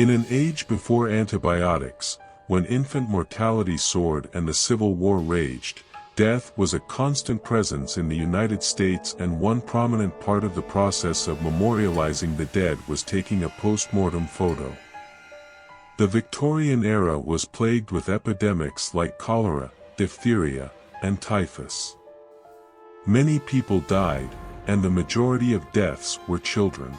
In an age before antibiotics, when infant mortality soared and the Civil War raged, death was a constant presence in the United States, and one prominent part of the process of memorializing the dead was taking a postmortem photo. The Victorian era was plagued with epidemics like cholera, diphtheria, and typhus. Many people died, and the majority of deaths were children.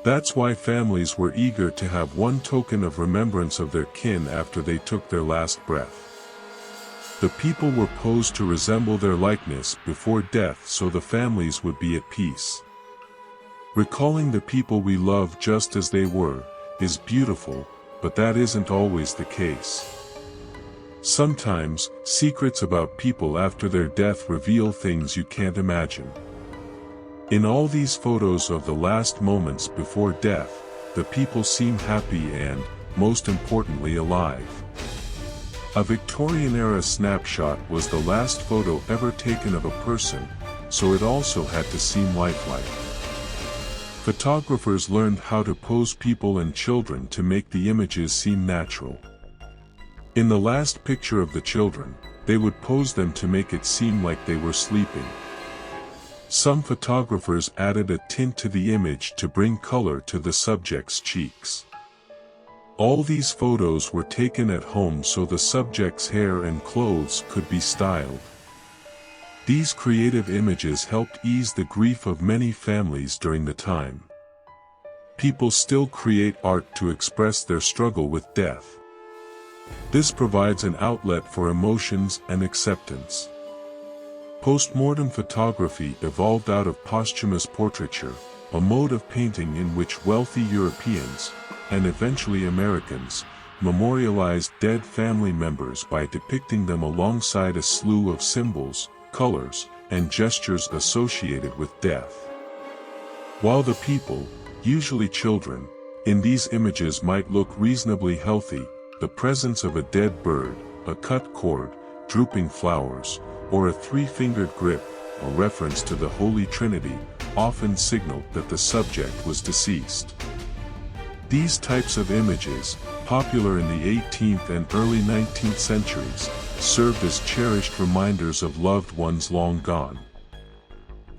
That's why families were eager to have one token of remembrance of their kin after they took their last breath. The people were posed to resemble their likeness before death so the families would be at peace. Recalling the people we love just as they were is beautiful, but that isn't always the case. Sometimes, secrets about people after their death reveal things you can't imagine. In all these photos of the last moments before death, the people seem happy and, most importantly, alive. A Victorian-era snapshot was the last photo ever taken of a person, so it also had to seem lifelike. Photographers learned how to pose people and children to make the images seem natural. In the last picture of the children, they would pose them to make it seem like they were sleeping. Some photographers added a tint to the image to bring color to the subject's cheeks. All these photos were taken at home so the subject's hair and clothes could be styled. These creative images helped ease the grief of many families during the time. People still create art to express their struggle with death. This provides an outlet for emotions and acceptance. Postmortem photography evolved out of posthumous portraiture, a mode of painting in which wealthy Europeans, and eventually Americans, memorialized dead family members by depicting them alongside a slew of symbols, colors, and gestures associated with death. While the people, usually children, in these images might look reasonably healthy, the presence of a dead bird, a cut cord, drooping flowers, or a three-fingered grip, a reference to the Holy Trinity, often signaled that the subject was deceased. These types of images, popular in the 18th and early 19th centuries, served as cherished reminders of loved ones long gone.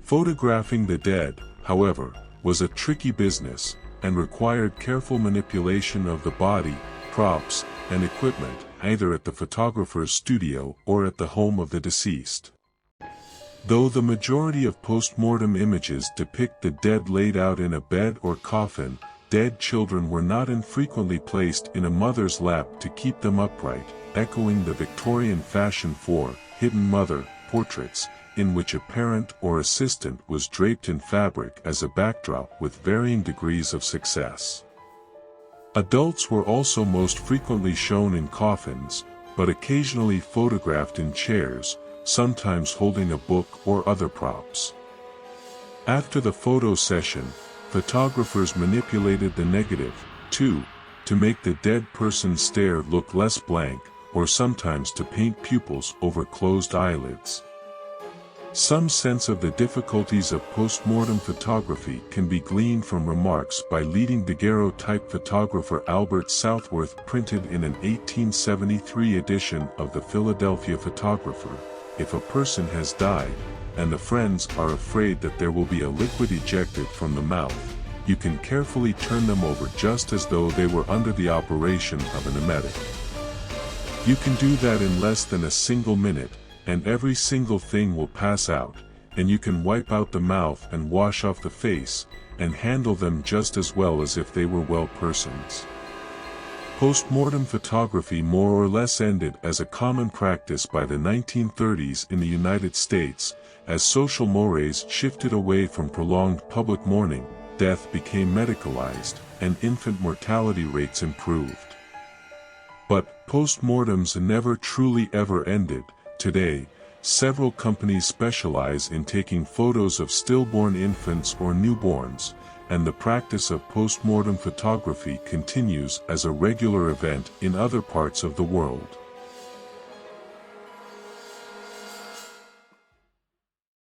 Photographing the dead, however, was a tricky business, and required careful manipulation of the body, props, and equipment, either at the photographer's studio or at the home of the deceased. Though the majority of postmortem images depict the dead laid out in a bed or coffin, dead children were not infrequently placed in a mother's lap to keep them upright, echoing the Victorian fashion for hidden mother portraits, in which a parent or assistant was draped in fabric as a backdrop with varying degrees of success. Adults were also most frequently shown in coffins, but occasionally photographed in chairs, sometimes holding a book or other props. After the photo session, photographers manipulated the negative, too, to make the dead person's stare look less blank, or sometimes to paint pupils over closed eyelids. Some sense of the difficulties of postmortem photography can be gleaned from remarks by leading daguerreotype photographer Albert Southworth, printed in an 1873 edition of the Philadelphia Photographer. If a person has died, and the friends are afraid that there will be a liquid ejected from the mouth, you can carefully turn them over just as though they were under the operation of an emetic. You can do that in less than a single minute, and every single thing will pass out, and you can wipe out the mouth and wash off the face, and handle them just as well as if they were well persons. Postmortem photography more or less ended as a common practice by the 1930s in the United States, as social mores shifted away from prolonged public mourning, death became medicalized, and infant mortality rates improved. But postmortems never truly ever ended. Today, several companies specialize in taking photos of stillborn infants or newborns, and the practice of postmortem photography continues as a regular event in other parts of the world.